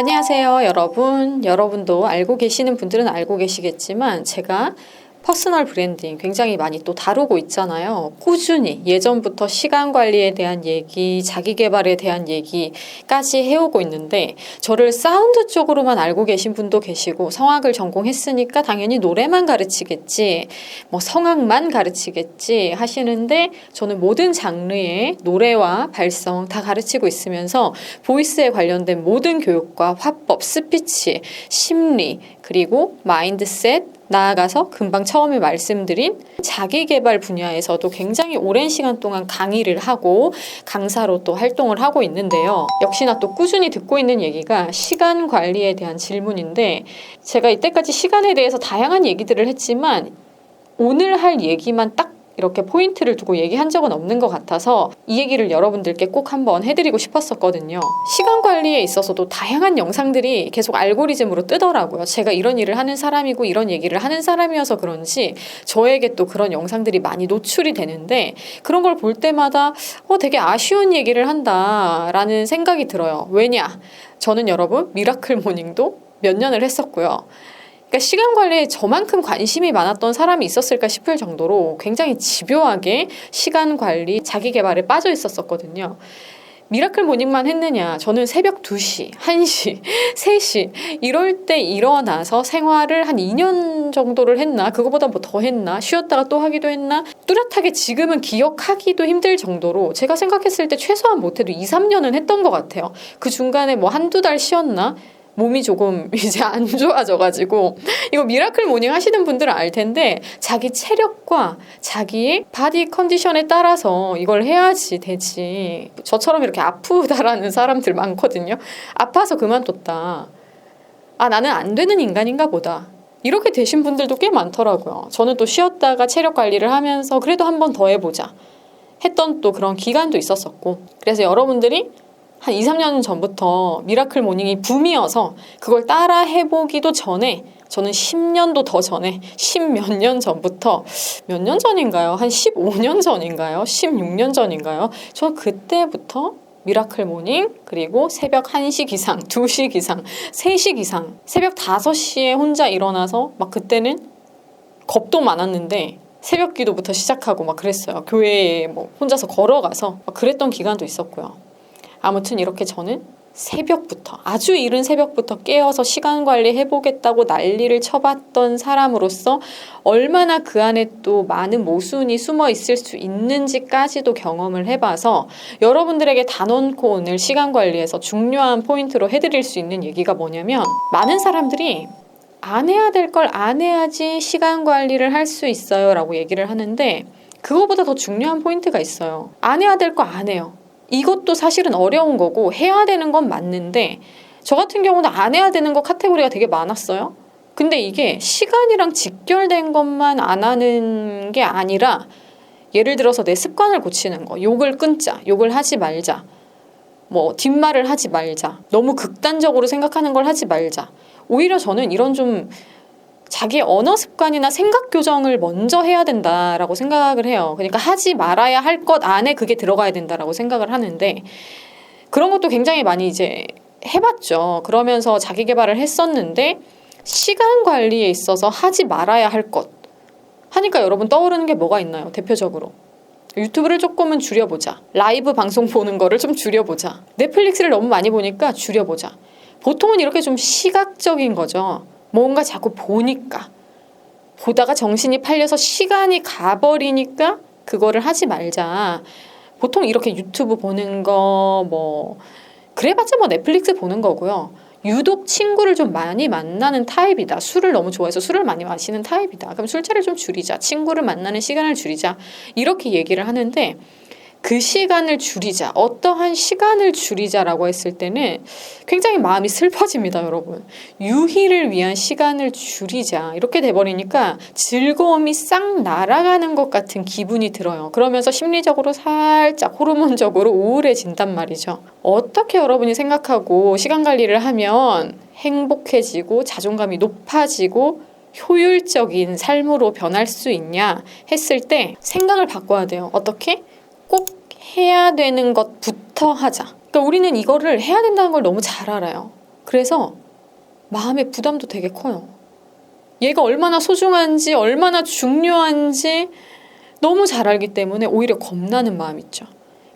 안녕하세요, 여러분. 여러분도 알고 계시는 분들은 알고 계시겠지만 제가 퍼스널 브랜딩 굉장히 많이 또 다루고 있잖아요. 꾸준히 예전부터 시간 관리에 대한 얘기, 자기 개발에 대한 얘기까지 해오고 있는데 저를 사운드 쪽으로만 알고 계신 분도 계시고 성악을 전공했으니까 당연히 노래만 가르치겠지, 뭐 성악만 가르치겠지 하시는데 저는 모든 장르의 노래와 발성 다 가르치고 있으면서 보이스에 관련된 모든 교육과 화법, 스피치, 심리, 그리고 마인드셋, 나아가서 금방 처음에 말씀드린 자기계발 분야에서도 굉장히 오랜 시간 동안 강의를 하고 강사로 또 활동을 하고 있는데요. 역시나 또 꾸준히 듣고 있는 얘기가 시간 관리에 대한 질문인데 제가 이때까지 시간에 대해서 다양한 얘기들을 했지만 오늘 할 얘기만 딱 이렇게 포인트를 두고 얘기한 적은 없는 것 같아서 이 얘기를 여러분들께 꼭 한번 해드리고 싶었었거든요. 시간 관리에 있어서도 다양한 영상들이 계속 알고리즘으로 뜨더라고요. 제가 이런 일을 하는 사람이고 이런 얘기를 하는 사람이어서 그런지 저에게 또 그런 영상들이 많이 노출이 되는데 그런 걸 볼 때마다 되게 아쉬운 얘기를 한다라는 생각이 들어요. 왜냐? 저는 여러분 미라클 모닝도 몇 년을 했었고요. 그러니까 시간 관리에 저만큼 관심이 많았던 사람이 있었을까 싶을 정도로 굉장히 집요하게 시간 관리, 자기 개발에 빠져 있었거든요. 미라클 모닝만 했느냐? 저는 새벽 2시, 1시, 3시 이럴 때 일어나서 생활을 한 2년 정도를 했나? 그거보다 뭐 더 했나? 쉬었다가 또 하기도 했나? 뚜렷하게 지금은 기억하기도 힘들 정도로 제가 생각했을 때 최소한 못해도 2, 3년은 했던 것 같아요. 그 중간에 뭐 한두 달 쉬었나? 몸이 조금 이제 안 좋아져가지고 이거 미라클 모닝 하시는 분들은 알 텐데 자기 체력과 자기의 바디 컨디션에 따라서 이걸 해야지 되지. 저처럼 이렇게 아프다라는 사람들 많거든요. 아파서 그만뒀다. 아, 나는 안 되는 인간인가 보다. 이렇게 되신 분들도 꽤 많더라고요. 저는 또 쉬었다가 체력 관리를 하면서 그래도 한 번 더 해보자 했던 또 그런 기간도 있었었고, 그래서 여러분들이 한 2, 3년 전부터 미라클 모닝이 붐이어서 그걸 따라 해보기도 전에 저는 10년도 더 전에 10몇 년 전부터 몇 년 전인가요? 한 15년 전인가요? 16년 전인가요? 저 그때부터 미라클 모닝 그리고 새벽 1시 기상, 2시 기상, 3시 기상 새벽 5시에 혼자 일어나서 막 그때는 겁도 많았는데 새벽 기도부터 시작하고 막 그랬어요. 교회에 뭐 혼자서 걸어가서 막 그랬던 기간도 있었고요. 아무튼 이렇게 저는 새벽부터 아주 이른 새벽부터 깨어서 시간 관리 해보겠다고 난리를 쳐봤던 사람으로서 얼마나 그 안에 또 많은 모순이 숨어 있을 수 있는지까지도 경험을 해봐서 여러분들에게 단언코 오늘 시간 관리에서 중요한 포인트로 해드릴 수 있는 얘기가 뭐냐면, 많은 사람들이 안 해야 될 걸 안 해야지 시간 관리를 할 수 있어요 라고 얘기를 하는데 그거보다 더 중요한 포인트가 있어요. 안 해야 될 거 안 해요. 이것도 사실은 어려운 거고 해야 되는 건 맞는데 저 같은 경우는 안 해야 되는 거 카테고리가 되게 많았어요. 근데 이게 시간이랑 직결된 것만 안 하는 게 아니라 예를 들어서 내 습관을 고치는 거, 욕을 끊자, 욕을 하지 말자, 뭐 뒷말을 하지 말자, 너무 극단적으로 생각하는 걸 하지 말자. 오히려 저는 이런 좀 자기 언어 습관이나 생각 교정을 먼저 해야 된다라고 생각을 해요. 그러니까 하지 말아야 할 것 안에 그게 들어가야 된다라고 생각을 하는데 그런 것도 굉장히 많이 이제 해봤죠. 그러면서 자기 개발을 했었는데 시간 관리에 있어서 하지 말아야 할 것 하니까 여러분 떠오르는 게 뭐가 있나요? 대표적으로 유튜브를 조금은 줄여보자. 라이브 방송 보는 거를 좀 줄여보자. 넷플릭스를 너무 많이 보니까 줄여보자. 보통은 이렇게 좀 시각적인 거죠. 뭔가 자꾸 보니까 보다가 정신이 팔려서 시간이 가버리니까 그거를 하지 말자. 보통 이렇게 유튜브 보는 거 뭐 그래봤자 뭐 넷플릭스 보는 거고요. 유독 친구를 좀 많이 만나는 타입이다. 술을 너무 좋아해서 술을 많이 마시는 타입이다. 그럼 술자리를 좀 줄이자. 친구를 만나는 시간을 줄이자. 이렇게 얘기를 하는데 그 시간을 줄이자, 어떠한 시간을 줄이자라고 했을 때는 굉장히 마음이 슬퍼집니다, 여러분. 유희를 위한 시간을 줄이자 이렇게 돼버리니까 즐거움이 싹 날아가는 것 같은 기분이 들어요. 그러면서 심리적으로 살짝 호르몬적으로 우울해진단 말이죠. 어떻게 여러분이 생각하고 시간 관리를 하면 행복해지고 자존감이 높아지고 효율적인 삶으로 변할 수 있냐 했을 때 생각을 바꿔야 돼요. 어떻게? 꼭 해야 되는 것부터 하자. 그러니까 우리는 이거를 해야 된다는 걸 너무 잘 알아요. 그래서 마음의 부담도 되게 커요. 얘가 얼마나 소중한지, 얼마나 중요한지 너무 잘 알기 때문에 오히려 겁나는 마음 있죠.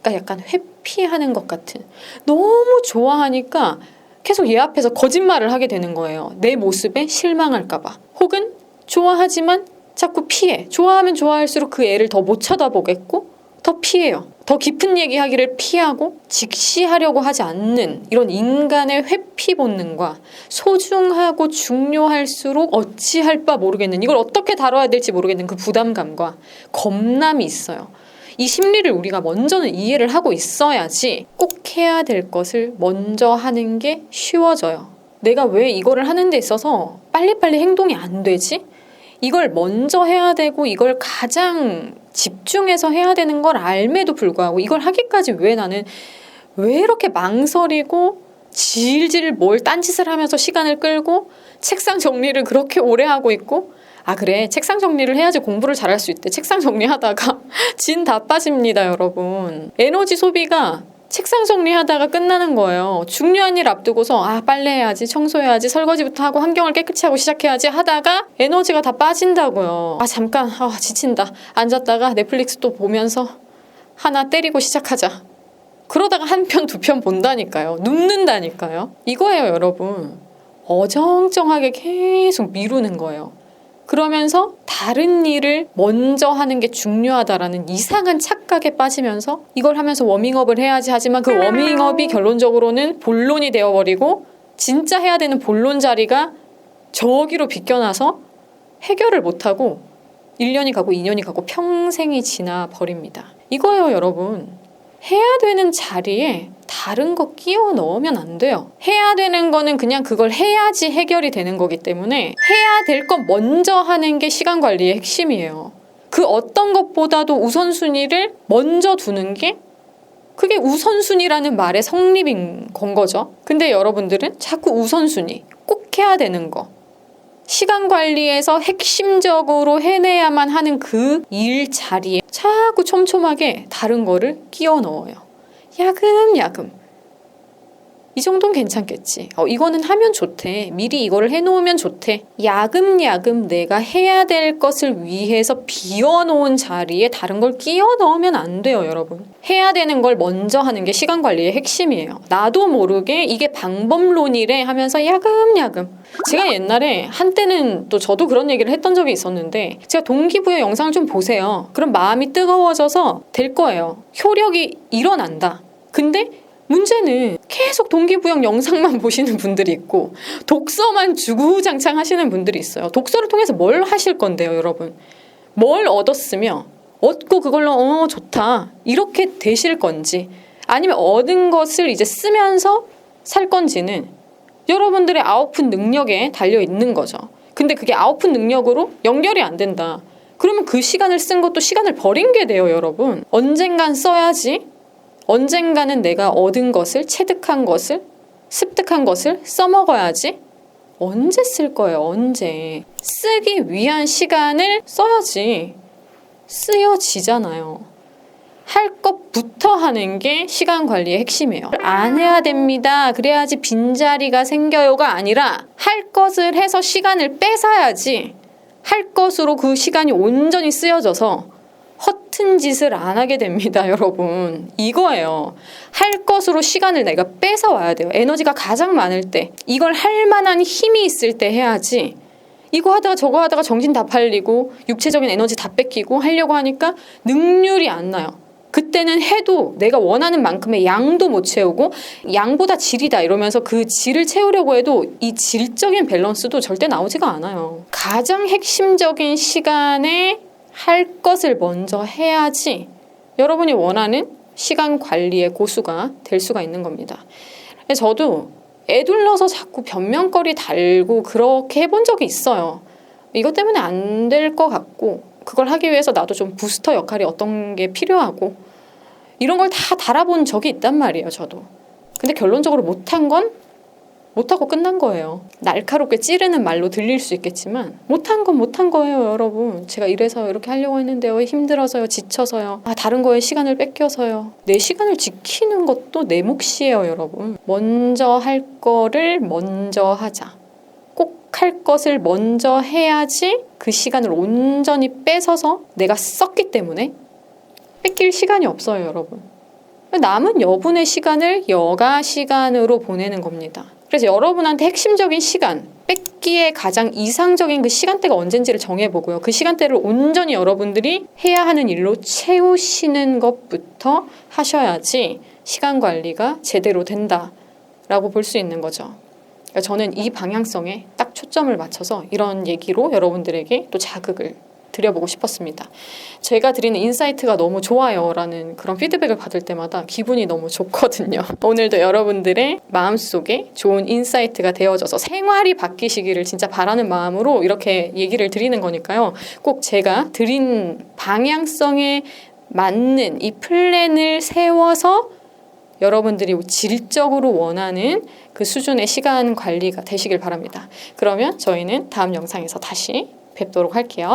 그러니까 약간 회피하는 것 같은. 너무 좋아하니까 계속 얘 앞에서 거짓말을 하게 되는 거예요. 내 모습에 실망할까 봐. 혹은 좋아하지만 자꾸 피해. 좋아하면 좋아할수록 그 애를 더 못 쳐다보겠고 더 피해요. 더 깊은 얘기하기를 피하고 직시하려고 하지 않는 이런 인간의 회피 본능과 소중하고 중요할수록 어찌할 바 모르겠는, 이걸 어떻게 다뤄야 될지 모르겠는 그 부담감과 겁남이 있어요. 이 심리를 우리가 먼저는 이해를 하고 있어야지 꼭 해야 될 것을 먼저 하는 게 쉬워져요. 내가 왜 이거를 하는 데 있어서 빨리빨리 행동이 안 되지? 이걸 먼저 해야 되고 이걸 가장 집중해서 해야 되는 걸 알매도 불구하고 이걸 하기까지 나는 왜 이렇게 망설이고 질질 뭘 딴짓을 하면서 시간을 끌고 책상 정리를 그렇게 오래 하고 있고, 아 그래 책상 정리를 해야지 공부를 잘할 수 있대. 책상 정리하다가 진 다 빠집니다 여러분. 에너지 소비가 책상 정리하다가 끝나는 거예요. 중요한 일 앞두고서 빨래해야지, 청소해야지, 설거지부터 하고 환경을 깨끗이 하고 시작해야지 하다가 에너지가 다 빠진다고요. 잠깐 지친다. 앉았다가 넷플릭스 또 보면서 하나 때리고 시작하자. 그러다가 한 편, 두 편 본다니까요. 눕는다니까요. 이거예요 여러분. 어정쩡하게 계속 미루는 거예요. 그러면서 다른 일을 먼저 하는 게 중요하다라는 이상한 착각에 빠지면서 이걸 하면서 워밍업을 해야지 하지만 그 워밍업이 결론적으로는 본론이 되어버리고 진짜 해야 되는 본론 자리가 저기로 비껴나서 해결을 못하고 1년이 가고 2년이 가고 평생이 지나 버립니다. 이거예요 여러분. 해야 되는 자리에 다른 거 끼워 넣으면 안 돼요. 해야 되는 거는 그냥 그걸 해야지 해결이 되는 거기 때문에 해야 될 건 먼저 하는 게 시간 관리의 핵심이에요. 그 어떤 것보다도 우선순위를 먼저 두는 게 그게 우선순위라는 말의 성립인 건 거죠. 근데 여러분들은 자꾸 우선순위, 꼭 해야 되는 거, 시간 관리에서 핵심적으로 해내야만 하는 그 일 자리에 자꾸 촘촘하게 다른 거를 끼워 넣어요. 야금야금. 이 정도는 괜찮겠지. 이거는 하면 좋대. 미리 이거를 해놓으면 좋대. 야금야금 내가 해야 될 것을 위해서 비워놓은 자리에 다른 걸 끼워 넣으면 안 돼요, 여러분. 해야 되는 걸 먼저 하는 게 시간 관리의 핵심이에요. 나도 모르게 이게 방법론이래 하면서 야금야금. 제가 옛날에 한때는 또 저도 그런 얘기를 했던 적이 있었는데, 제가 동기부여 영상을 좀 보세요. 그럼 마음이 뜨거워져서 될 거예요. 효력이 일어난다. 근데 문제는 계속 동기부여 영상만 보시는 분들이 있고 독서만 주구장창 하시는 분들이 있어요. 독서를 통해서 뭘 하실 건데요, 여러분? 뭘 얻었으며 얻고 그걸로 좋다 이렇게 되실 건지, 아니면 얻은 것을 이제 쓰면서 살 건지는 여러분들의 아웃풋 능력에 달려 있는 거죠. 근데 그게 아웃풋 능력으로 연결이 안 된다. 그러면 그 시간을 쓴 것도 시간을 버린 게 돼요, 여러분. 언젠간 써야지. 언젠가는 내가 얻은 것을, 체득한 것을, 습득한 것을 써먹어야지. 언제 쓸 거예요, 언제. 쓰기 위한 시간을 써야지. 쓰여지잖아요. 할 것부터 하는 게 시간 관리의 핵심이에요. 안 해야 됩니다. 그래야지 빈자리가 생겨요가 아니라 할 것을 해서 시간을 뺏어야지 할 것으로 그 시간이 온전히 쓰여져서 허튼 짓을 안 하게 됩니다, 여러분. 이거예요. 할 것으로 시간을 내가 뺏어와야 돼요. 에너지가 가장 많을 때, 이걸 할 만한 힘이 있을 때 해야지. 이거 하다가 저거 하다가 정신 다 팔리고 육체적인 에너지 다 뺏기고 하려고 하니까 능률이 안 나요. 그때는 해도 내가 원하는 만큼의 양도 못 채우고 양보다 질이다 이러면서 그 질을 채우려고 해도 이 질적인 밸런스도 절대 나오지가 않아요. 가장 핵심적인 시간에 할 것을 먼저 해야지 여러분이 원하는 시간 관리의 고수가 될 수가 있는 겁니다. 저도 애둘러서 자꾸 변명거리 달고 그렇게 해본 적이 있어요. 이것 때문에 안 될 것 같고 그걸 하기 위해서 나도 좀 부스터 역할이 어떤 게 필요하고 이런 걸 다 달아본 적이 있단 말이에요, 저도. 근데 결론적으로 못한 건 못하고 끝난 거예요. 날카롭게 찌르는 말로 들릴 수 있겠지만 못한 건 못한 거예요, 여러분. 제가 이래서 이렇게 하려고 했는데요. 힘들어서요. 지쳐서요. 다른 거에 시간을 뺏겨서요. 내 시간을 지키는 것도 내 몫이에요, 여러분. 먼저 할 거를 먼저 하자. 꼭 할 것을 먼저 해야지 그 시간을 온전히 뺏어서 내가 썼기 때문에 뺏길 시간이 없어요, 여러분. 남은 여분의 시간을 여가 시간으로 보내는 겁니다. 그래서 여러분한테 핵심적인 시간, 뺏기에 가장 이상적인 그 시간대가 언젠지를 정해보고요. 그 시간대를 온전히 여러분들이 해야 하는 일로 채우시는 것부터 하셔야지 시간 관리가 제대로 된다라고 볼 수 있는 거죠. 그러니까 저는 이 방향성에 딱 초점을 맞춰서 이런 얘기로 여러분들에게 또 자극을 드려보고 싶었습니다. 제가 드리는 인사이트가 너무 좋아요 라는 그런 피드백을 받을 때마다 기분이 너무 좋거든요. 오늘도 여러분들의 마음속에 좋은 인사이트가 되어져서 생활이 바뀌시기를 진짜 바라는 마음으로 이렇게 얘기를 드리는 거니까요. 꼭 제가 드린 방향성에 맞는 이 플랜을 세워서 여러분들이 질적으로 원하는 그 수준의 시간 관리가 되시길 바랍니다. 그러면 저희는 다음 영상에서 다시 뵙도록 할게요.